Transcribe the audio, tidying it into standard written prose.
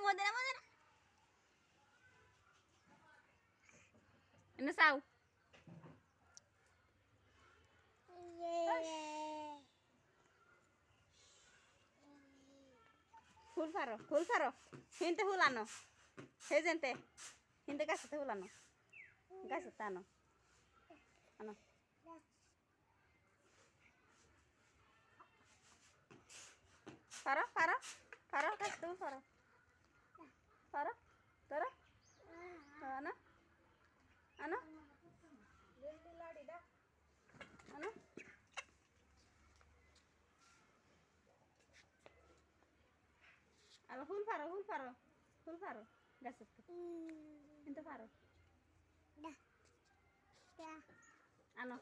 মদনা মদনা এনে চাও ফুল ফারো হিনতে ফুল আনো সেই যেনতে হিনতে গাছতে ফুল আনো গাছতে আনো আনো ফারো গাছতে ফুল ফারো ধরো আনো আনো আনো আর ফুল ফারো গাছের কিন্তু ফারো আনো